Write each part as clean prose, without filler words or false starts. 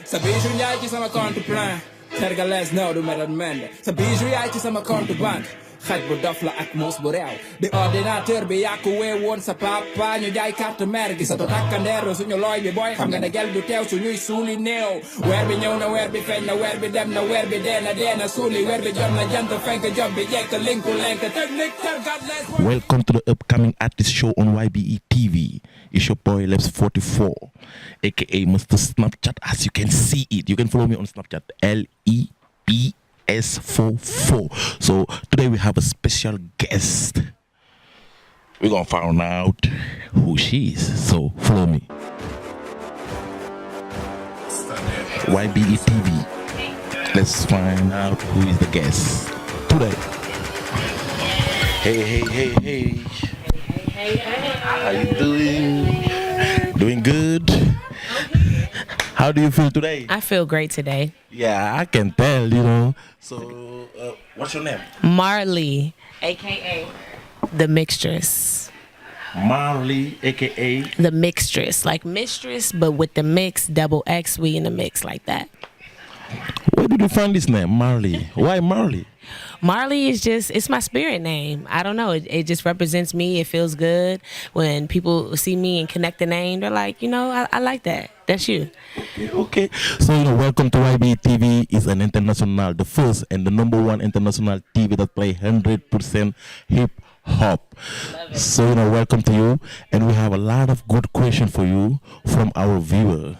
Sa bijou jij ci sama compte plein Terga les nou doe met dat mende Sa bijou jij ci sama compte bank Gaat bu dof la ak moos bu reew De ordinateur bi yàqu wee woon sa papa ñu jaay carte mère gi sa to takkandeero suñu looy bi boy xam nga ne gel du teew suñuy suuli néew weer bi ñëw na weer bi feeñ na weer bi dem na weer bi dee na suuli weer bi jot na jant fenk job bi jekk linku lenk technique tergat les. Welcome to the upcoming artist show on YBE TV. It's your boy Leps 44 aka Mr. Snapchat. As you can see it, you can follow me on Snapchat LEPS44. So today we have a special guest. We're gonna find out who she is. So follow me. YBE TV. Let's find out who is the guest today. Hey. How you doing? Doing good? How do you feel today? I feel great today. Yeah, I can tell, you know. So, what's your name? Marlee, a.k.a. The Mixtress. Marlee, a.k.a. The Mixtress. Like mistress, but with the mix, double X, we in the mix like that. Where did you find this name, Marlee? Why Marlee? Marlee is just, it's my spirit name. I don't know. It just represents me. It feels good. When people see me and connect the name, they're like, you know, I like that. That's you. Okay. So, you know, welcome to YBE TV. Is an international, the first and the #1 international TV that play 100% hip hop. So, you know, welcome to you. And we have a lot of good questions for you from our viewer.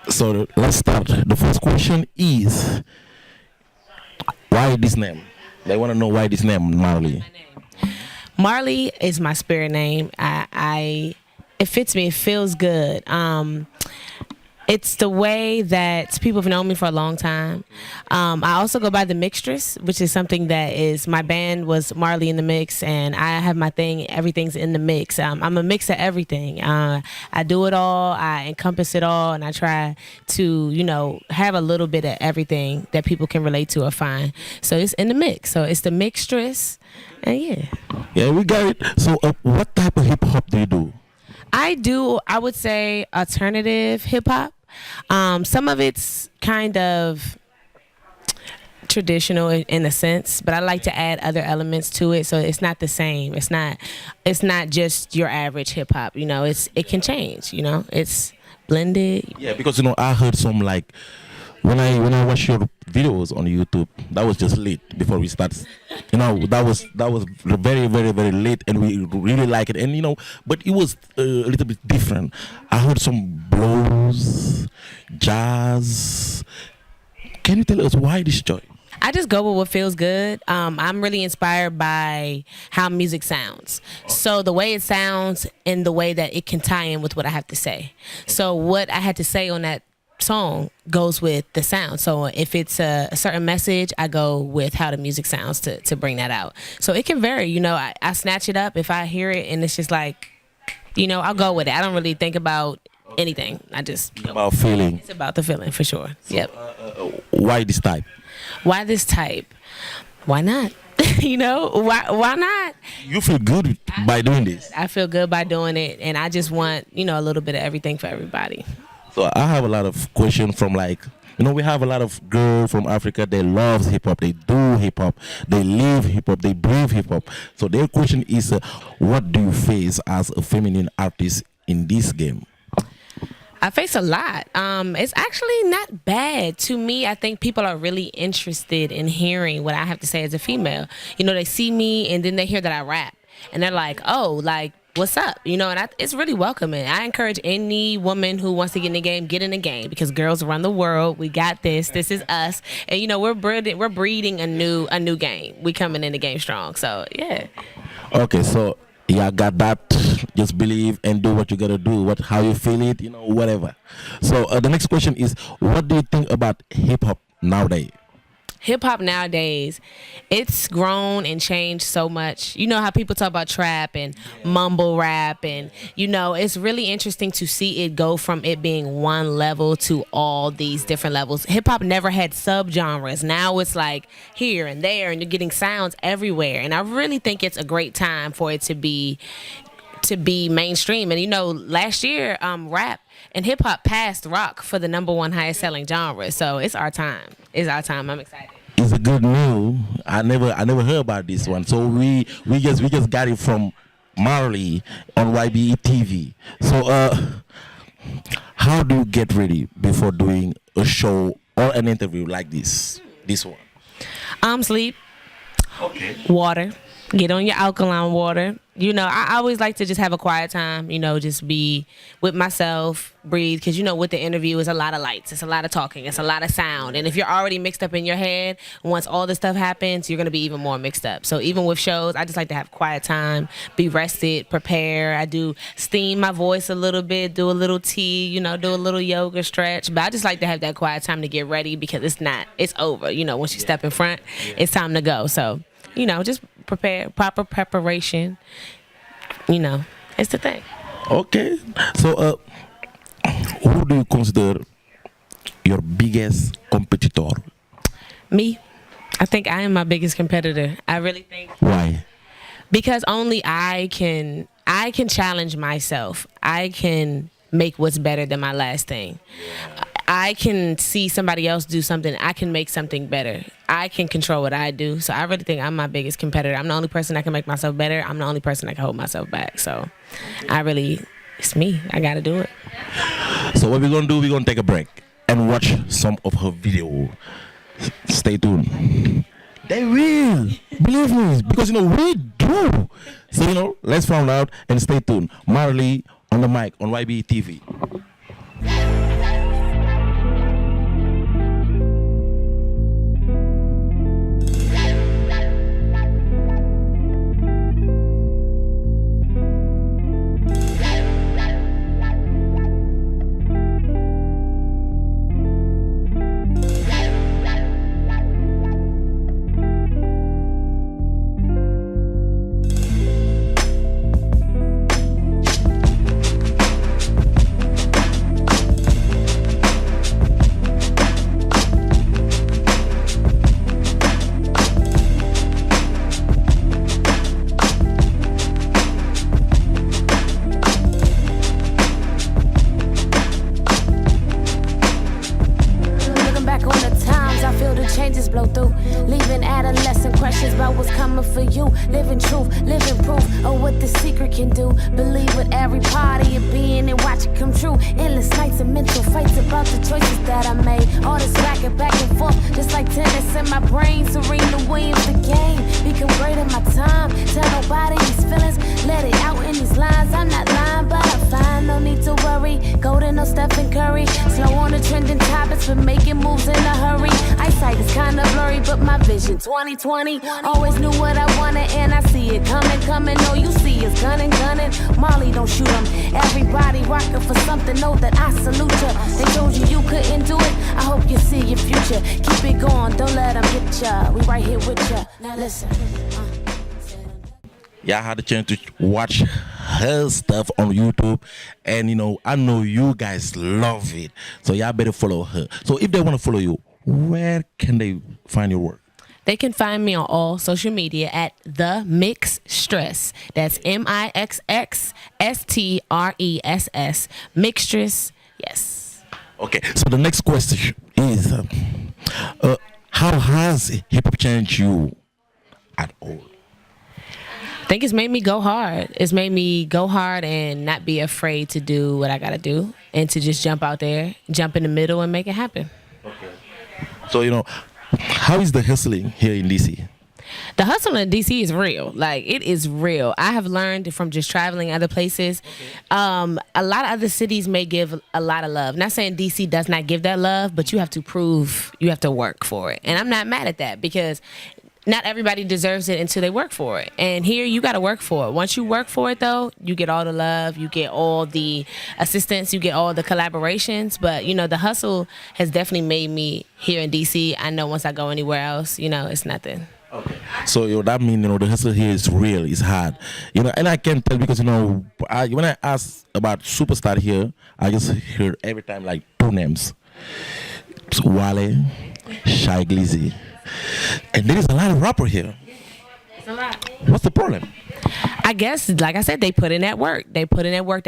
So let's start. The first question is, why this name? They want to know why this name, Marlee. Marlee is my spirit name. It fits me. It feels good. It's the way that people have known me for a long time. I also go by the Mixtress, which is something that is, my band was Marlee in the Mix, and I have my thing, everything's in the mix. I'm a mix of everything. I do it all, I encompass it all, and I try to, you know, have a little bit of everything that people can relate to or find. So it's in the mix. So it's the Mixtress, and yeah. Yeah, we got it. So what type of hip hop do you do? I would say alternative hip hop. Some of it's kind of traditional in a sense, but I like to add other elements to it, so it's not the same. It's not just your average hip hop. You know, it can change. You know, it's blended. Yeah, because you know, I heard some like when I watch your videos on YouTube, that was just late before we start. You know, that was very, very, very late, and we really like it. And you know, but it was a little bit different. I heard some blues, jazz. Can you tell us why this choice? I just go with what feels good. I'm really inspired by how music sounds. So the way it sounds and the way that it can tie in with what I have to say. So what I had to say on that song goes with the sound. So if it's a certain message, I go with how the music sounds to bring that out. So it can vary. You know, I snatch it up if I hear it and it's just like, you know, I'll go with it. I don't really think about anything. I just about feeling. It's about the feeling for sure. So, yep. Why this type? Why this type? Why not? You know, why not? You feel good by doing this. I feel good by doing it, and I just want, you know, a little bit of everything for everybody. So I have a lot of questions from, like, you know, we have a lot of girls from Africa. They love hip hop. They do hip hop. They live hip hop. They breathe hip hop. So their question is, what do you face as a feminine artist in this game? I face a lot. It's actually not bad. To me, I think people are really interested in hearing what I have to say as a female. You know, they see me and then they hear that I rap. And they're like, oh, like, what's up? You know, and it's really welcoming. I encourage any woman who wants to get in the game, because girls around the world, we got this. This is us. And, you know, we're breeding a new game. We coming in the game strong. So, yeah. Okay, so yeah, got that. Just believe and do what you gotta do. How you feel it, you know, whatever. So the next question is, what do you think about hip hop nowadays? Hip hop nowadays, it's grown and changed so much. You know how people talk about trap and mumble rap, and you know, it's really interesting to see it go from it being one level to all these different levels. Hip hop never had subgenres. Now it's like here and there, and you're getting sounds everywhere. And I really think it's a great time for it to be to be mainstream. And last year, rap and hip hop passed rock for the #1 highest selling genre. So it's our time. It's our time. I'm excited. It's a good news. I never heard about this one. So we just got it from Marley on YBE-TV. So how do you get ready before doing a show or an interview like this one? Sleep. Okay. Water. Get on your alkaline water. I always like to just have a quiet time, just be with myself, breathe. Because, with the interview, it's a lot of lights. It's a lot of talking. It's a lot of sound. And if you're already mixed up in your head, once all this stuff happens, you're going to be even more mixed up. So even with shows, I just like to have quiet time, be rested, prepare. I do steam my voice a little bit, do a little tea, do a little yoga stretch. But I just like to have that quiet time to get ready because it's over. Once you step in front, it's time to go. So, just prepare, proper preparation. It's the thing. Okay. So, who do you consider your biggest competitor? Me. I think I am my biggest competitor. I really think. Why? Because only I can challenge myself. I can make what's better than my last thing. I can see somebody else do something. I can make something better. I can control what I do. So I really think I'm my biggest competitor. I'm the only person that can make myself better. I'm the only person that can hold myself back. So it's me. I got to do it. So what we're going to do, we're going to take a break and watch some of her video. Stay tuned. They will. Believe me. Because, we do. So, let's find out and stay tuned. Marley on the mic on YBE-TV. blow through, leaving adolescent questions about what's coming for you. Living truth, living proof of what the secret can do. Believe with every part of your being and watch it come true. Endless nights and mental fights about the choices that I made. All this racket back and forth, just like tennis in my brain. Serena Williams, the game, become great in my time. Tell nobody these feelings, let it out in these lines. I'm not lying, but I'm fine, no need to worry. Golden, no Stephen Curry, slow on the trending topics, but making moves in a hurry. Eyesight is kinda blurry, but my vision 2020. Always knew what I wanted, and I see it coming. No, you see it's gunning. Marley, don't shoot 'em. Everybody rocking for something, know that I salute ya. They told you you couldn't do it, I hope you see your future. Keep it going, don't let them get ya. We right here with ya. Now listen. Yeah, I had the chance to watch her stuff on YouTube, and I know you guys love it, so y'all better follow her. So if they want to follow you, where can they find your work? They can find me on all social media at The Mixx Stress. That's MIXXSTRESS. Mixtress, yes. Okay, so the next question is, how has hip hop changed you at all? I think it's made me go hard. It's made me go hard and not be afraid to do what I gotta do, and to just jump out there, jump in the middle, and make it happen. Okay. So how is the hustling here in DC? The hustle in DC is real. Like, it is real. I have learned from just traveling other places. A lot of other cities may give a lot of love. Not saying DC does not give that love, but you have to work for it. And I'm not mad at that, because not everybody deserves it until they work for it. And here, you got to work for it. Once you work for it, though, you get all the love, you get all the assistance, you get all the collaborations. But, the hustle has definitely made me here in D.C. I know once I go anywhere else, it's nothing. Okay. So, that means, the hustle here is real, it's hard. And I can tell, because, when I ask about superstar here, I just hear every time, like, two names. Wale, Shy Glizzy. And there is a lot of rapper here. It's a lot. What's the problem? I guess, like I said, they put in that work. They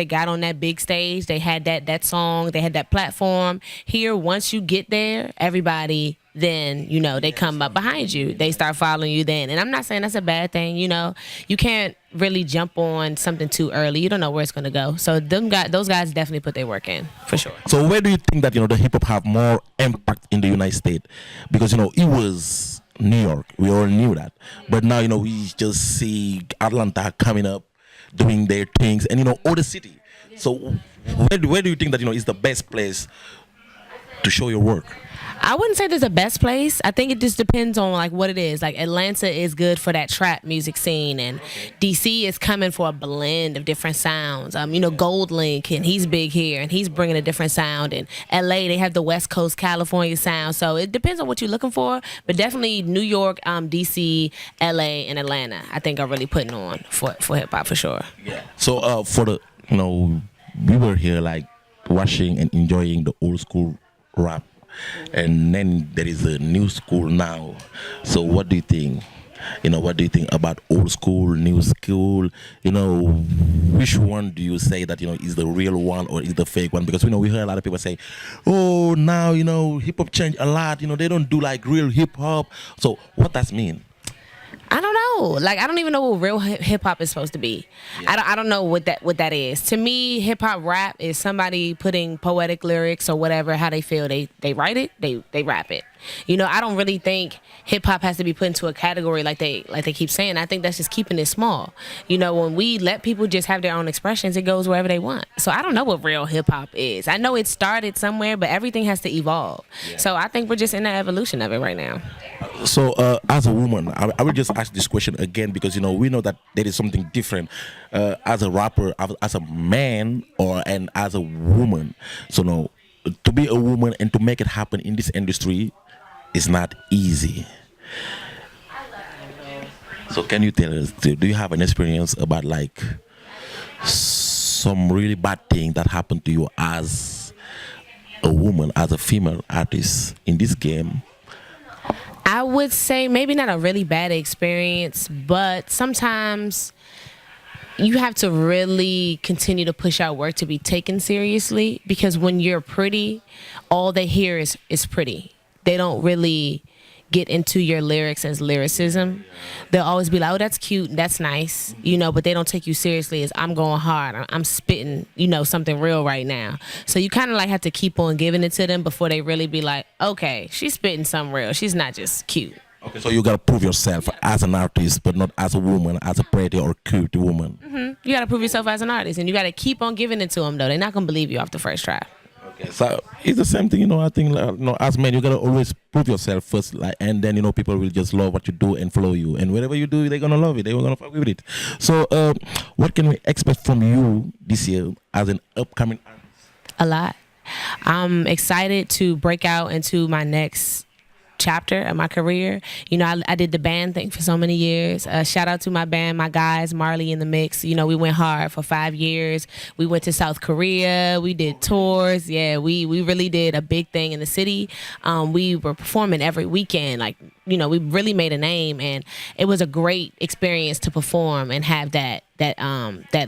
got on that big stage. They had that song. They had that platform. Here, once you get there, everybody, then, they come up behind you. They start following you then. And I'm not saying that's a bad thing, You can't really jump on something too early. You don't know where it's going to go. So those guys definitely put their work in, for sure. So where do you think that, the hip-hop have more impact in the United States? Because, it was New York. We all knew that. But now, we just see Atlanta coming up, doing their things, and, other city. So where do you think that, is the best place to show your work? I wouldn't say there's a best place. I think it just depends on like what it is. Like Atlanta is good for that trap music scene, and DC is coming for a blend of different sounds. Gold Link, and he's big here, and he's bringing a different sound. And LA, they have the West Coast California sound. So it depends on what you're looking for, but definitely New York, DC, LA, and Atlanta, I think are really putting on for hip hop for sure. Yeah. So for the we were here like watching and enjoying the old school rap. And then there is a new school now. So what do you think? What do you think about old school, new school? Which one do you say that, is the real one or is the fake one? Because, we heard a lot of people say, oh, now, hip hop changed a lot. They don't do like real hip hop. So what does mean? I don't know. Like, I don't even know what real hip hop is supposed to be. Yeah. I don't know what that is. To me, hip hop rap is somebody putting poetic lyrics or whatever, how they feel. They write it, they rap it. I don't really think hip hop has to be put into a category like they keep saying. I think that's just keeping it small. When we let people just have their own expressions, it goes wherever they want. So I don't know what real hip hop is. I know it started somewhere, but everything has to evolve. Yeah. So I think we're just in the evolution of it right now. So as a woman, I will just ask this question again because we know that there is something different as a rapper, as a man, and as a woman. So no, to be a woman and to make it happen in this industry is not easy. So can you tell us, do you have an experience about like some really bad thing that happened to you as a woman, as a female artist in this game? I would say maybe not a really bad experience, but sometimes you have to really continue to push out work to be taken seriously, because when you're pretty, all they hear is pretty. They don't really get into your lyrics as lyricism. They'll always be like, oh, that's cute, that's nice, but they don't take you seriously as I'm going hard, I'm spitting, something real right now. So you kind of like have to keep on giving it to them before they really be like, okay, she's spitting something real, she's not just cute. Okay, so you gotta prove yourself as an artist, but not as a woman, as a pretty or cute woman. Mm-hmm. You gotta prove yourself as an artist, and you gotta keep on giving it to them, though. They're not gonna believe you off the first try. Okay, so it's the same thing, I think, as men, you gotta always prove yourself first, and then, people will just love what you do and follow you. And whatever you do, they're gonna love it, they're gonna fuck with it. So, what can we expect from you this year as an upcoming artist? A lot. I'm excited to break out into my next chapter of my career. I did the band thing for so many years. Shout out to my band, my guys, MarleeMixx. We went hard for 5 years. We went to South Korea. We did tours. Yeah, we really did a big thing in the city. We were performing every weekend. We really made a name, and it was a great experience to perform and have that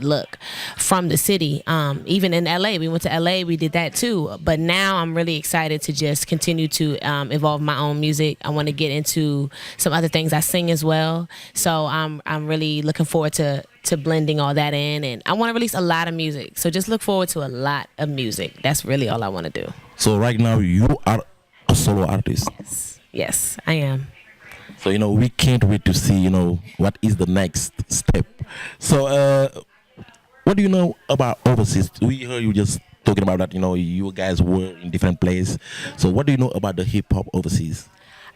look from the city. Even in LA, we went to LA, we did that too. But now I'm really excited to just continue to evolve my own music. I want to get into some other things. I sing as well, so I'm really looking forward to blending all that in, and I want to release a lot of music. So just look forward to a lot of music. That's really all I want to do. So right now you are a solo artist. Yes, I am. So, we can't wait to see, what is the next step. So, what do you know about overseas? We heard you just talking about that, you guys were in different places. So, what do you know about the hip hop overseas?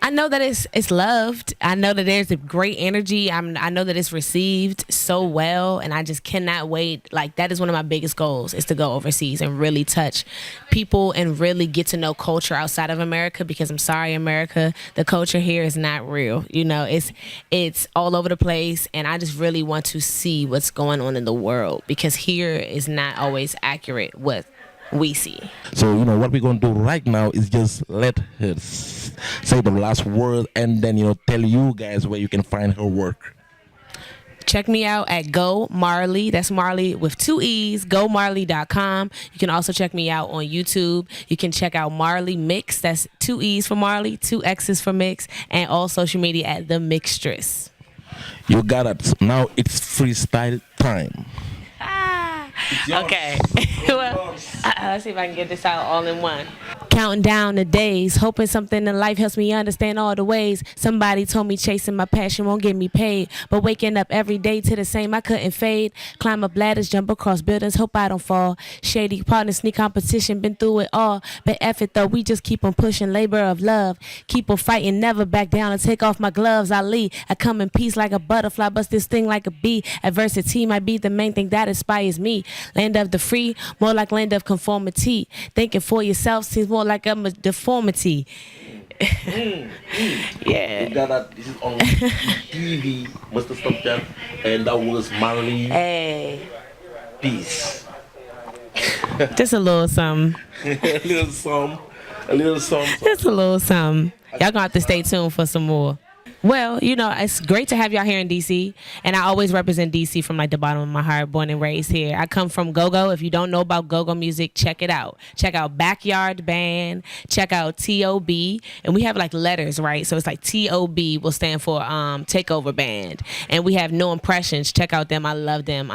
I know that it's loved. I know that there's a great energy. I know that it's received so well, and I just cannot wait. Like, that is one of my biggest goals, is to go overseas and really touch people and really get to know culture outside of America, because I'm sorry, America, the culture here is not real. It's all over the place, and I just really want to see what's going on in the world, because here is not always accurate what we see. So, what we're going to do right now is just let her say the last word, and then, tell you guys where you can find her work. check me out at Go Marlee. That's Marlee with 2 E's. GoMarlee.com. You can also check me out on YouTube. You can check out MarleeMixx. That's 2 E's for Marlee, 2 X's for Mix, and all social media at The Mixtress. You got it. Now it's freestyle time. Okay. Well, let's see if I can get this out all in one. Counting down the days, hoping something in life helps me understand all the ways. Somebody told me chasing my passion won't get me paid, but waking up every day to the same, I couldn't fade. Climb up ladders, jump across buildings, hope I don't fall. Shady partners, sneak competition, been through it all. But F it though, we just keep on pushing, labor of love. Keep on fighting, never back down and take off my gloves. I come in peace like a butterfly, bust this thing like a bee. Adversity might be the main thing that inspires me. Land of the free, more like land of conformity. Thinking for yourself seems more like I'm a deformity. Yeah. You got that. This is on TV, Mr. Stopchat, and that was Marlee. Hey. Peace. Just a little something. A little something. A little something. Just a little something. Y'all gonna have to stay tuned for some more. Well, you know, it's great to have y'all here in D.C., and I always represent D.C. from like the bottom of my heart, born and raised here. I come from go-go. If you don't know about go-go music, check it out. Check out Backyard Band, check out T.O.B., and we have like letters, right? So it's like T.O.B. will stand for Takeover Band, and we have No Impressions. Check out them. I love them.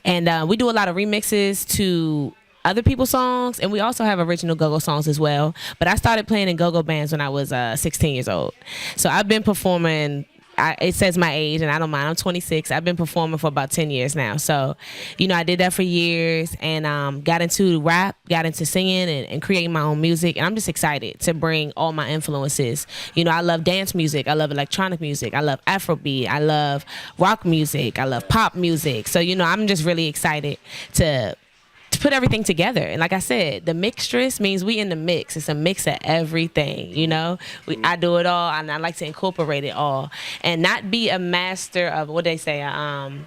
And we do a lot of remixes to other people's songs, and we also have original go-go songs as well. But I started playing in go-go bands when I was 16 years old. So I've been performing, it says my age, and I don't mind, I'm 26. I've been performing for about 10 years now. So, you know, I did that for years, and got into rap, got into singing and creating my own music. And I'm just excited to bring all my influences. You know, I love dance music. I love electronic music. I love Afrobeat. I love rock music. I love pop music. So, you know, I'm just really excited to put everything together. And like I said, the mixtress means we in the mix. It's a mix of everything, you know. I do it all, and I like to incorporate it all and not be a master of what they say,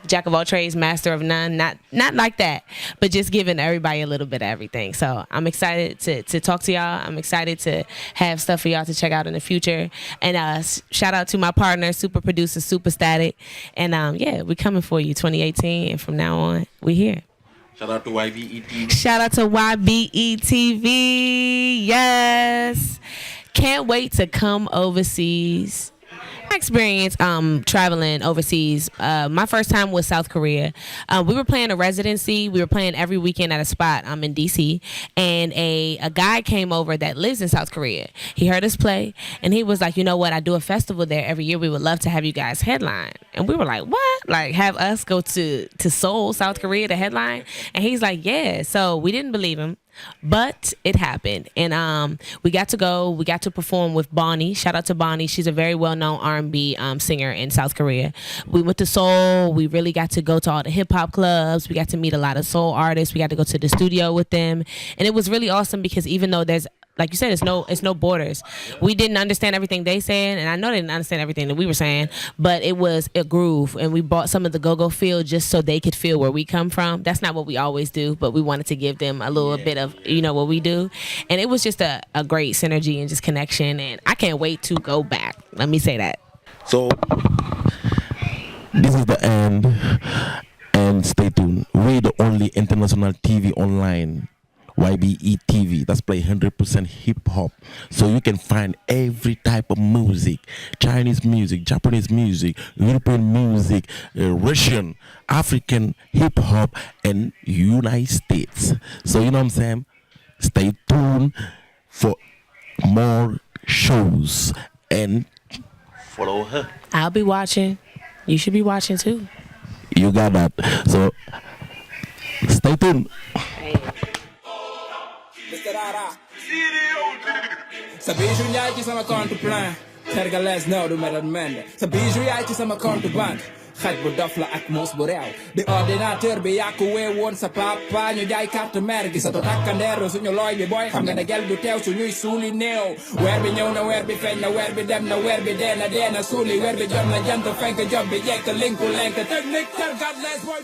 jack of all trades, master of none. Not like that, but just giving everybody a little bit of everything. So I'm excited to talk to y'all. I'm excited to have stuff for y'all to check out in the future. And shout out to my partner, super producer, Super Static. And yeah, we're coming for you 2018, and from now on, we here. Shout out to YBE-TV. Shout out to YBE-TV. Yes. Can't wait to come overseas. My experience traveling overseas, my first time was South Korea. We were playing a residency. We were playing every weekend at a spot in D.C. And a guy came over that lives in South Korea. He heard us play, and he was like, you know what? I do a festival there every year. We would love to have you guys headline. And we were like, what? Like, have us go to Seoul, South Korea to headline? And he's like, yeah. So we didn't believe him. But it happened, and we got to go. We got to perform with Bonnie. Shout out to Bonnie. She's a very well-known R&B singer in South Korea. We went to Seoul. We really got to go to all the hip-hop clubs. We got to meet a lot of soul artists. We got to go to the studio with them, and it was really awesome because even though there's, like you said, it's no borders. We didn't understand everything they saying, and I know they didn't understand everything that we were saying, but it was a groove, and we brought some of the go-go feel just so they could feel where we come from. That's not what we always do, but we wanted to give them a little bit of, you know, what we do, and it was just a great synergy and just connection, and I can't wait to go back. Let me say that. So, this is the end, and stay tuned. We're the only international TV online, YBE-TV, that's play 100% hip-hop. So you can find every type of music: Chinese music, Japanese music, European music, Russian, African, hip-hop, and United States. So you know what I'm saying? Stay tuned for more shows and follow her. I'll be watching. You should be watching too. You got that. So stay tuned. Hey. Sabihin niya ay sa makontoplan. Terga les no du med mende. Sabihin niya ay sa makontobank. Gaat bedafla atmos boreal. De ordinateur be yakuwe won sa papa nyo jay carte mergi sa totakandero sunyo loy be boy xam nga da gel du tew suñuy suli neew. Wer bi ñew na wer bi feñ na wer bi dem na wer bi dena suli wer bi jom na jant fenk job bi jekk linku lenk technique terga les boy